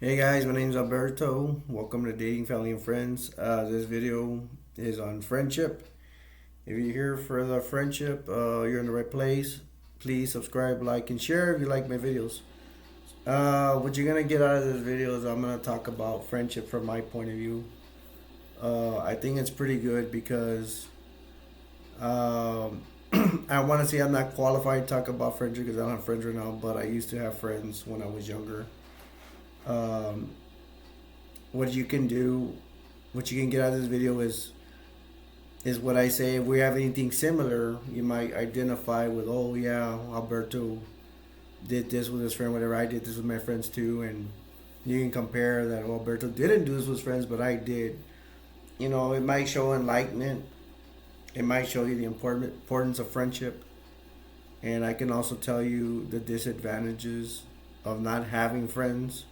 Hey guys, my name is Alberto. Welcome to Dating, Family, and Friends. This video is on friendship. If you're here for the friendship, you're in the right place. Please subscribe, like, and share if you like my videos. What you're gonna get out of this video is I'm gonna talk about friendship from my point of view. I think it's pretty good because um, I want to say I'm not qualified to talk about friendship because I don't have friends right now, but I used to have friends when I was younger. Um, what you can do, what you can get out of this video is what I say. If we have anything similar, you might identify with, oh yeah, Alberto did this with his friend, whatever. I did this with my friends too, and you can compare that. Oh, Alberto didn't do this with his friends, but I did. It might show enlightenment. It might show you the importance of friendship, and I can also tell you the disadvantages of not having friends,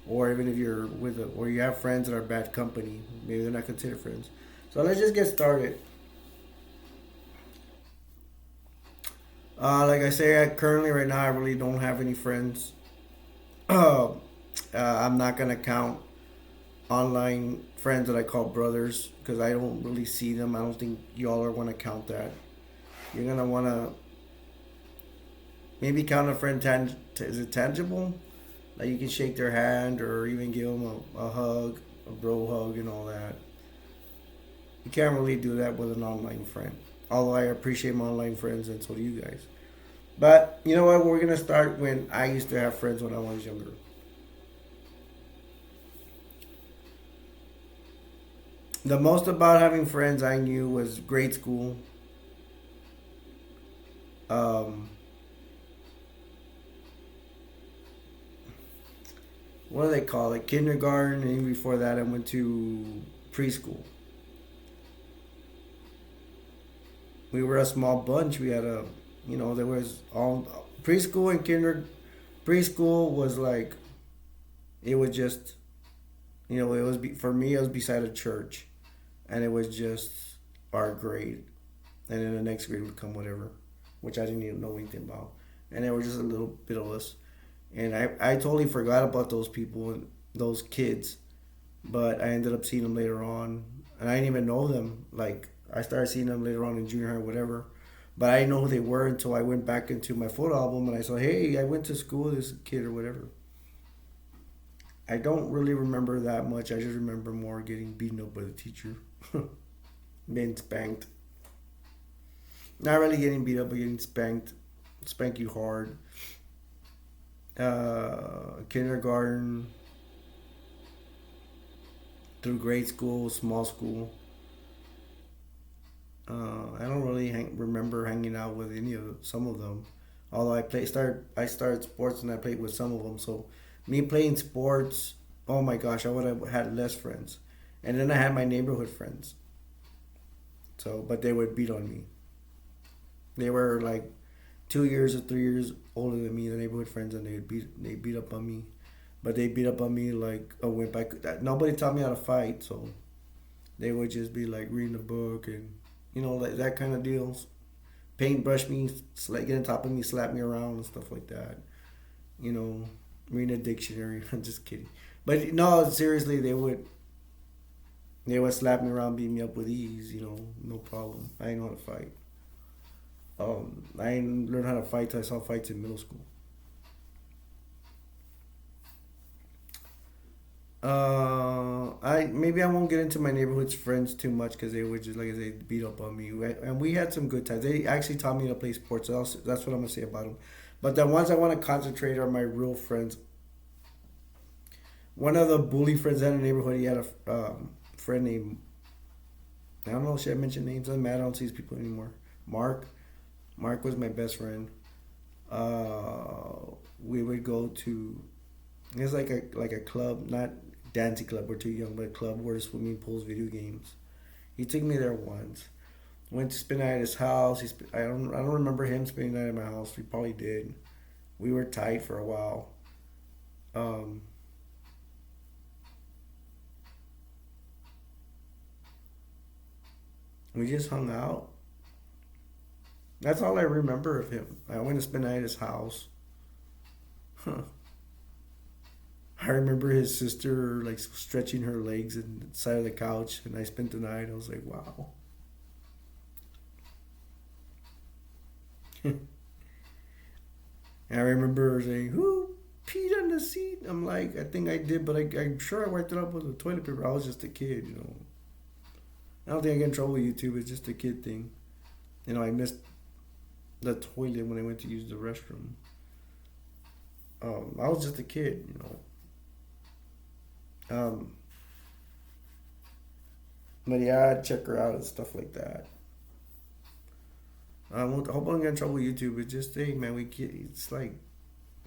or even if you're or you have friends that are bad company, maybe they're not considered friends. So let's just get started. Like I say, currently right now I really don't have any friends. I'm not gonna count online friends that I call brothers because I don't really see them. I don't think y'all are want to count that. You're gonna want to maybe count a friend. Is it tangible? Like you can shake their hand or even give them a hug, a bro hug, and all that. You can't really do that with an online friend. Although I appreciate my online friends and so do you guys. But you know what? We're gonna start when I used to have friends when I was younger. The most about having friends I knew was grade school. Um, what do they call it? Kindergarten, and even before that, I went to preschool. We were a small bunch. We had there was all preschool and kinder. Preschool was like it was just, it was for me. It was beside a church, and it was just our grade, and then the next grade would come whatever, which I didn't even know anything about, and there were just a little bit of us, and I totally forgot about those people and those kids, but I ended up seeing them later on, and I didn't even know them. Like I started seeing them later on in junior high, or whatever, but I didn't know who they were until I went back into my photo album and I saw, hey, I went to school with this kid or whatever. I don't really remember that much. I just remember more getting beaten up by the teacher, being spanked. Not really getting beat up, but getting spanked. Spank you hard. Kindergarten through grade school, small school. I don't really remember hanging out with some of them. Although I started sports and I played with some of them. So me playing sports, oh my gosh, I would have had less friends. And then I had my neighborhood friends. So, but they would beat on me. They were like 2 years or 3 years older than me, the neighborhood friends, and they beat up on me. But they beat up on me like a wimp. Nobody taught me how to fight, so they would just be like reading a book and like that kind of deals. Paintbrush me, get on top of me, slap me around and stuff like that. You know, reading a dictionary. I'm just kidding. But no, seriously, they would slap me around, beat me up with ease. No problem. I didn't know how to fight. I didn't learn how to fight till I saw fights in middle school. I won't get into my neighborhood's friends too much because they would just like I say beat up on me, and we had some good times. They actually taught me to play sports. That's what I'm gonna say about them. But the ones I want to concentrate are my real friends. One of the bully friends in the neighborhood, he had a friend named, I don't know, should I mention names? Doesn't matter. I don't see these people anymore. Mark. Mark was my best friend. We would go to, it's like a club, not dancing club. We're too young, but a club where swimming pools, video games. He took me there once. Went to spend the night at his house. I don't remember him spending the night at my house. We probably did. We were tight for a while. Um, we just hung out. That's all I remember of him. I went to spend the night at his house. Huh. I remember his sister like stretching her legs and side of the couch, and I spent the night. I was like, wow. And I remember saying, "Who peed on the seat?" I'm like, I think I did, but I'm sure I wiped it up with the toilet paper. I was just a kid, you know. I don't think I get in trouble with YouTube. It's just a kid thing. You know, I missed the toilet when I went to use the restroom. I was just a kid, you know. But yeah, I'd check her out and stuff like that. I hope I don't get in trouble with YouTube. It's just, hey, man, it's like,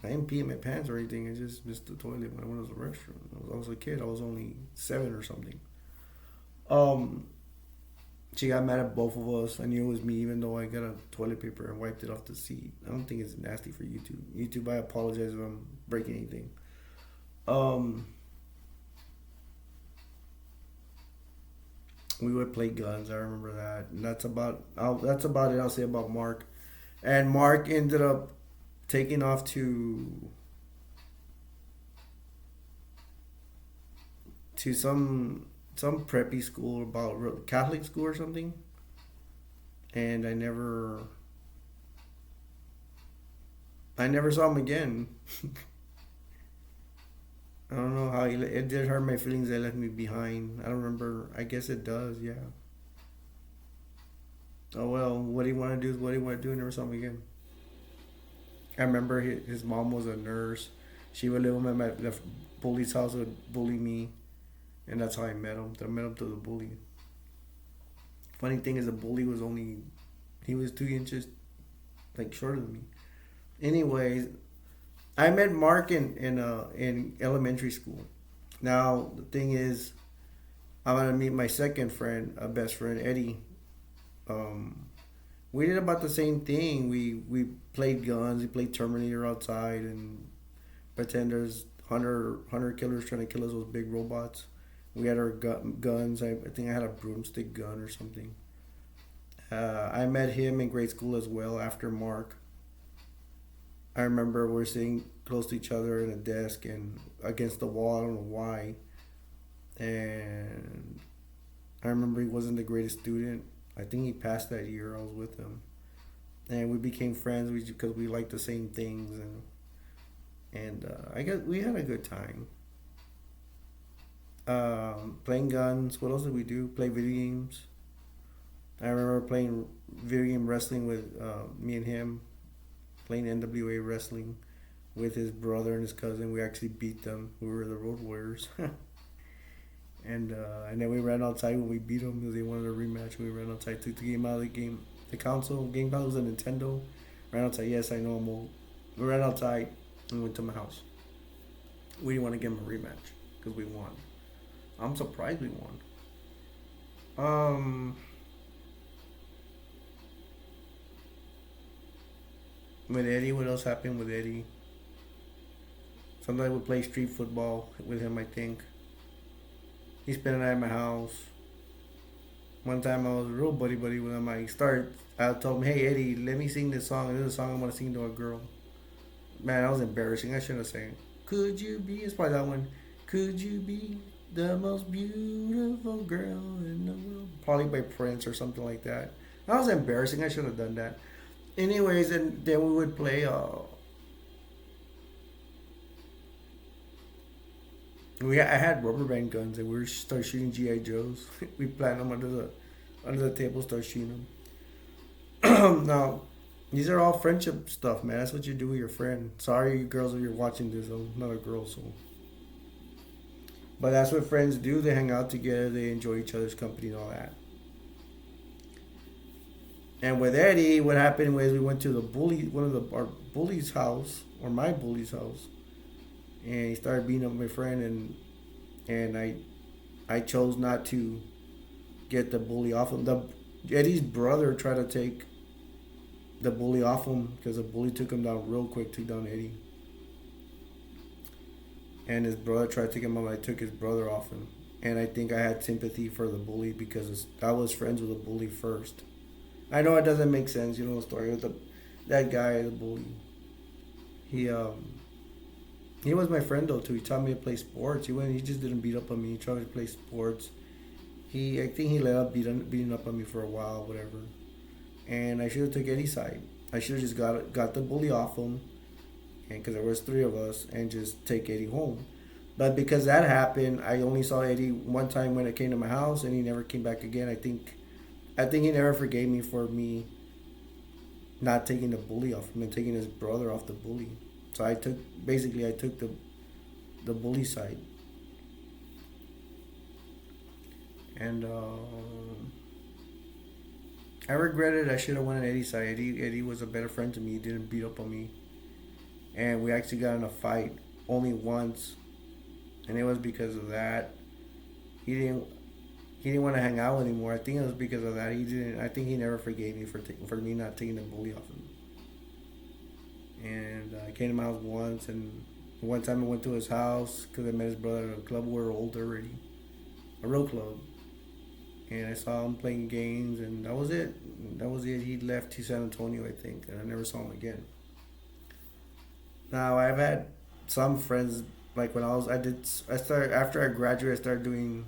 I didn't pee in my pants or anything. I just missed the toilet when I went to the restroom. I was a kid. I was only 7 or something. Um, she got mad at both of us. I knew it was me, even though I got a toilet paper and wiped it off the seat. I don't think it's nasty for YouTube. YouTube, I apologize if I'm breaking anything. Um, we would play guns. I remember that. And that's about it. I'll say about Mark. And Mark ended up taking off to some preppy school about Catholic school or something. And I never saw him again. I don't know how it did hurt my feelings. They left me behind. I don't remember. I guess it does. Yeah. Oh well. What do you want to do? Is what do you want to do? I never saw him again. I remember his mom was a nurse. She would live at the bully's house. Would bully me, and that's how I met him. I met him through the bully. Funny thing is, the bully was only he was 2 inches like shorter than me. Anyways, I met Mark in elementary school. Now the thing is, I'm gonna meet my second friend, a best friend, Eddie. Um, we did about the same thing. We played guns. We played Terminator outside and pretend there's hunter killers trying to kill us. Those big robots. We had our guns. I think I had a broomstick gun or something. I met him in grade school as well after Mark. I remember we're sitting close to each other in a desk and against the wall. I don't know why. And I remember he wasn't the greatest student. I think he passed that year. I was with him, and we became friends because we liked the same things, and I guess we had a good time. Playing guns. What else did we do? Play video games. I remember playing video game wrestling with me and him, playing NWA wrestling with his brother and his cousin. We actually beat them. We were the Road Warriors. And then we ran outside when we beat them because they wanted a rematch. We ran outside, took the game out of the game. The console game was a Nintendo. Ran outside. Yes, I know I'm old. We ran outside and went to my house. We didn't want to give him a rematch because we won. I'm surprised we won. With Eddie, what else happened with Eddie? Sometimes we play street football with him, I think. He spent the night at my house. One time I was real buddy with him. I told him, hey Eddie, let me sing this song. This is a song I want to sing to a girl. Man, that was embarrassing. I shouldn't have sang. Could you be? It's probably that one. Could you be the most beautiful girl in the world? Probably by Prince or something like that. That was embarrassing. I should have done that. Anyways, and then we would play. I had rubber band guns and we would start shooting GI Joes. We planted them under the table, start shooting them. Now, these are all friendship stuff, man. That's what you do with your friend. Sorry, you girls, if you're watching this. I'm not a girl, so. But that's what friends do. They hang out together. They enjoy each other's company and all that. And with Eddie, what happened was we went to one of our bully's house, or my bully's house, and he started beating up my friend, and I chose not to get the bully off him. Eddie's brother tried to take the bully off him because the bully took him down real quick, took down Eddie. And his brother tried to take him out. I took his brother off him, and I think I had sympathy for the bully because I was friends with the bully first. I know it doesn't make sense, you know the story with that guy, the bully. He He was my friend though too. He taught me to play sports. He went. He just didn't beat up on me. He tried to play sports. I think he let up beating up on me for a while, whatever. And I should have took Eddie's side. I should have just got the bully off him, and because there was three of us, and just take Eddie home. But because that happened, I only saw Eddie one time when I came to my house, and he never came back again. I think he never forgave me for me not taking the bully off him and taking his brother off the bully. So I took the bully side, and I regret it. I should have went on Eddie's side. Eddie was a better friend to me. He didn't beat up on me, and we actually got in a fight only once, and it was because of that. He didn't he didn't want to hang out anymore. I think it was because of that. He didn't. I think he never forgave me for me not taking the bully off him. And I came to my house once, and one time I went to his house because I met his brother at a club. We were old already, a real club, and I saw him playing games, and that was it. That was it. He left to San Antonio, I think, and I never saw him again. Now I've had some friends like when I started after I graduated. I started doing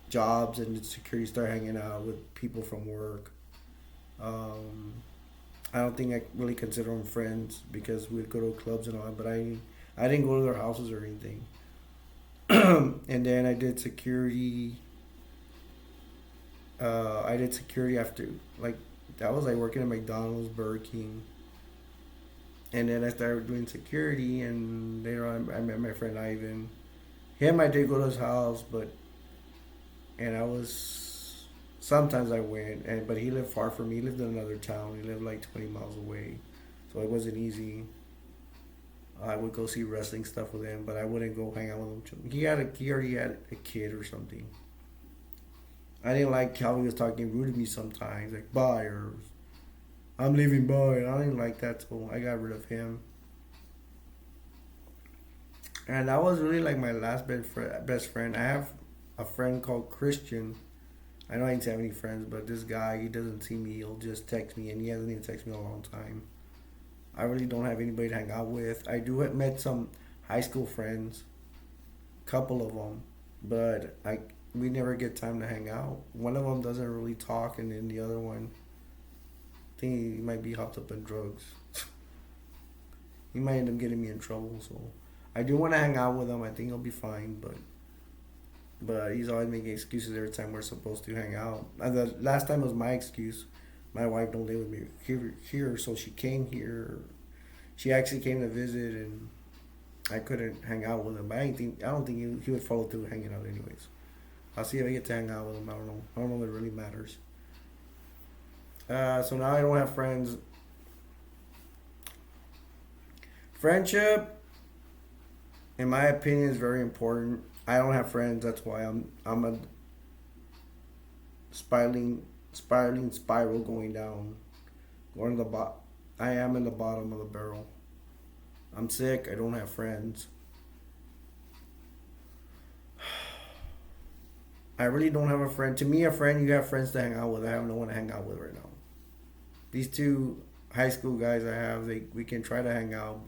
jobs and did security. Started hanging out with people from work. Um, I don't think I really consider them friends because we'd go to clubs and all that. But I didn't go to their houses or anything. And then I did security. I did security after like that was like working at McDonald's, Burger King, and then I started doing security. And later on, I met my friend Ivan. Him, I did go to his house, but and I was sometimes I went, and but he lived far from me. He lived in another town. He lived like 20 miles away, so it wasn't easy. I would go see wrestling stuff with him, but I wouldn't go hang out with him. He already had a kid or something. I didn't like how he was talking rude to me sometimes, like bye or I'm leaving bye. I didn't like that, so I got rid of him. And that was really like my last best friend. I have a friend called Christian. I know I didn't have any friends, but this guy, he doesn't see me. He'll just text me, and he hasn't even texted me in a long time. I really don't have anybody to hang out with. I do have met some high school friends, couple of them, but we never get time to hang out. One of them doesn't really talk, and then the other one, I think he might be hopped up in drugs. He might end up getting me in trouble. So I do want to hang out with him. I think he'll be fine, but he's always making excuses every time we're supposed to hang out. The last time was my excuse. My wife don't live with me here, so she came here. She actually came to visit, and I couldn't hang out with him. But I don't think he would follow through hanging out anyways. I'll see if I get to hang out with him. I don't know. I don't know if it really matters. So now I don't have friends. Friendship, in my opinion, is very important. I don't have friends. That's why I'm a spiraling spiral going down, going to the bot. I am in the bottom of the barrel. I'm sick. I don't have friends. I really don't have a friend. To me, a friend, you have friends to hang out with. I have no one to hang out with right now. These two high school guys I have, we can try to hang out,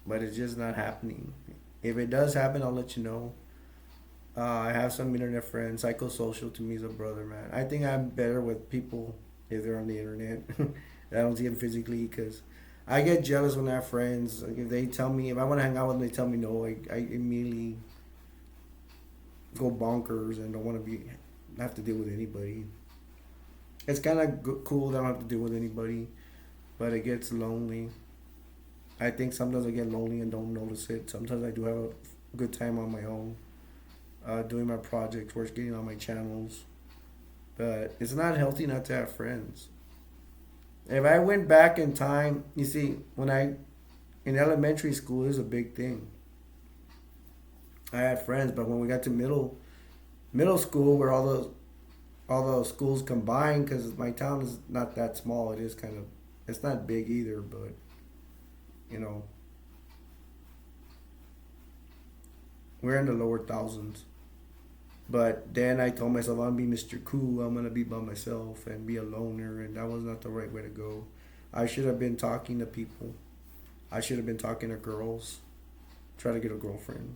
but it's just not happening. If it does happen, I'll let you know. I have some internet friends. Psychosocial to me is a brother, man. I think I'm better with people if they're on the internet. I don't see them physically because I get jealous when I have friends. Like if they tell me, if I want to hang out with them, they tell me no. I immediately go bonkers and don't want to have to deal with anybody. It's kind of cool that I don't have to deal with anybody, but it gets lonely. I think sometimes I get lonely and don't notice it. Sometimes I do have a good time on my own, doing my projects, working on my channels. But it's not healthy not to have friends. If I went back in time, you see, in elementary school, it was a big thing. I had friends, but when we got to middle school, where all the schools combined, because my town is not that small. It is it's not big either, but you know, we're in the lower thousands. But then I told myself I'm gonna be Mr. Cool. I'm gonna be by myself and be a loner, and that was not the right way to go. I should have been talking to people. I should have been talking to girls. try to get a girlfriend.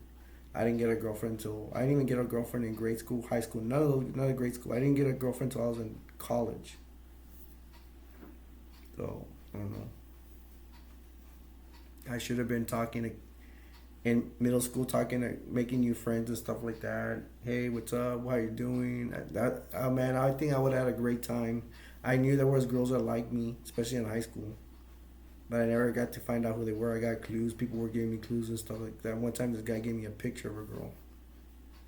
I didn't get a girlfriend until I didn't even get a girlfriend in grade school, high school, none of grade school. I didn't get a girlfriend until I was in college. So I don't know. I should have been talking to, in middle school, talking to making new friends and stuff like that. Hey, what's up? How you doing? Man, I think I would have had a great time. I knew there was girls that liked me, especially in high school, but I never got to find out who they were. I got clues. People were giving me clues and stuff like that. One time, this guy gave me a picture of a girl.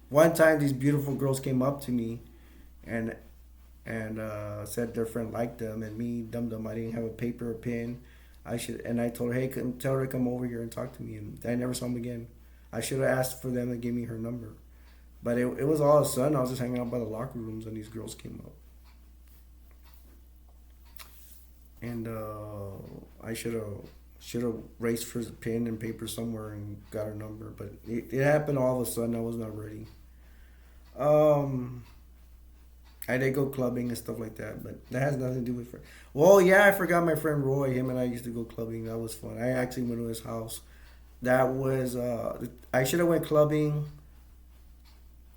One time, these beautiful girls came up to me and said their friend liked them, and me, dum dum, I didn't have a paper or pen. I told her, hey, tell her to come over here and talk to me, and I never saw him again. I should have asked for them to give me her number, but it was all of a sudden I was just hanging out by the locker rooms, and these girls came up, and I should have raced for the pen and paper somewhere and got her number, but it happened all of a sudden. I was not ready. Um, I did go clubbing and stuff like that, but that has nothing to do with friends. Well, yeah, I forgot my friend Roy. Him and I used to go clubbing. That was fun. I actually went to his house. That was I should have went clubbing.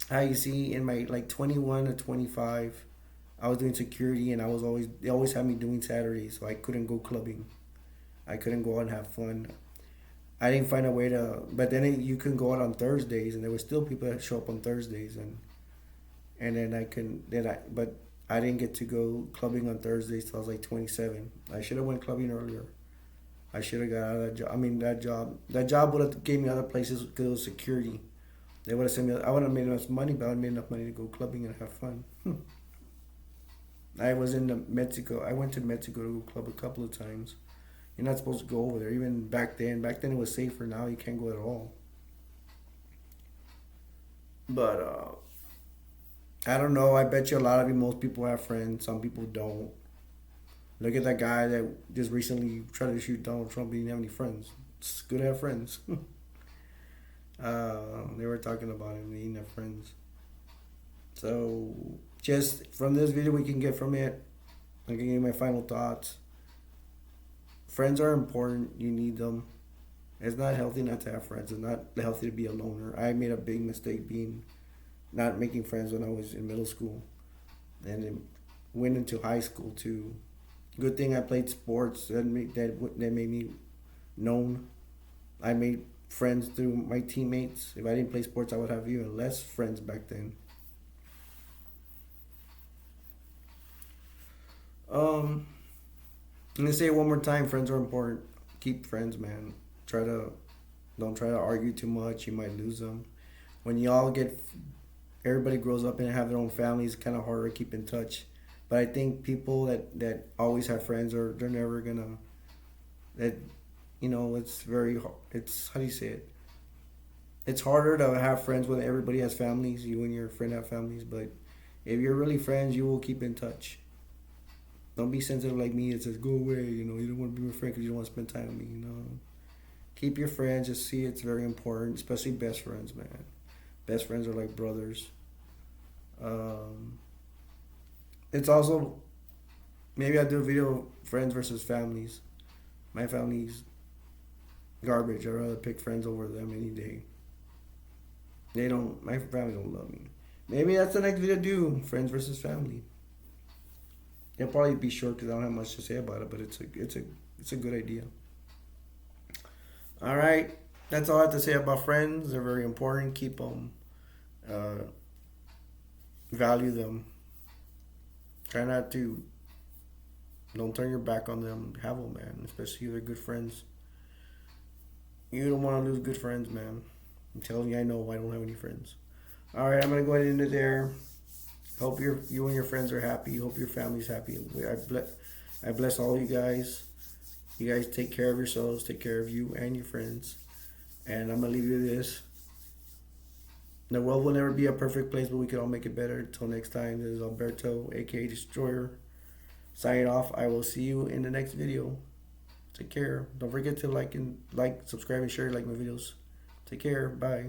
How you see in my like 21 to 25, I was doing security, and they always had me doing Saturdays, so I couldn't go clubbing. I couldn't go out and have fun. I didn't find a way to, but then you can go out on Thursdays, and there were still people that show up on Thursdays, and then but I didn't get to go clubbing on Thursdays till I was like 27. I should have went clubbing earlier. I should have got out of that job. I mean, that job would have gave me other places because it was security. They would have sent me. I wouldn't have made enough money, but I would have made enough money to go clubbing and have fun. I was in Mexico. I went to Mexico to go club a couple of times. You're not supposed to go over there. Even back then. Back then it was safer. Now you can't go at all. But I don't know. I bet you a lot of you, most people have friends. Some people don't. Look at that guy that just recently tried to shoot Donald Trump. He didn't have any friends. It's good to have friends. They were talking about him. He didn't have friends. So, just from this video, we can get from it. I can give you my final thoughts. Friends are important. You need them. It's not healthy not to have friends. It's not healthy to be a loner. I made a big mistake being not making friends when I was in middle school, and then went into high school too. Good thing I played sports. That made me known. I made friends through my teammates. If I didn't play sports, I would have even less friends back then. I'm gonna say it one more time. Friends are important. Keep friends, man. Don't try to argue too much. You might lose them. When y'all get, everybody grows up and have their own families. It's kind of harder to keep in touch. But I think people that always have friends, they're never gonna, that, it's very, it's, how do you say it? It's harder to have friends when everybody has families. You and your friend have families, but if you're really friends, you will keep in touch. Don't be sensitive like me. It says go away. You don't want to be my friend because you don't want to spend time with me. Keep your friends. Just see it's very important, especially best friends, man. Best friends are like brothers. It's also, maybe I'll do a video of friends versus families. My family's garbage. I'd rather pick friends over them any day. My family don't love me. Maybe that's the next video to do, friends versus family. It'll probably be short because I don't have much to say about it, but it's a good idea. All right, that's all I have to say about friends. They're very important. Keep them, value them. Try not to. Don't turn your back on them. Have them, man. Especially if they're good friends. You don't want to lose good friends, man. I'm telling you, I know I don't have any friends. All right, I'm gonna go ahead and end it there. Hope you and your friends are happy. Hope your family's happy. I bless all you guys. You guys take care of yourselves. Take care of you and your friends. And I'm gonna leave you with this. The world will never be a perfect place, but we can all make it better. Until next time, this is Alberto, aka Destroyer, signing off. I will see you in the next video. Take care. Don't forget to like, subscribe, and share, like my videos. Take care. Bye.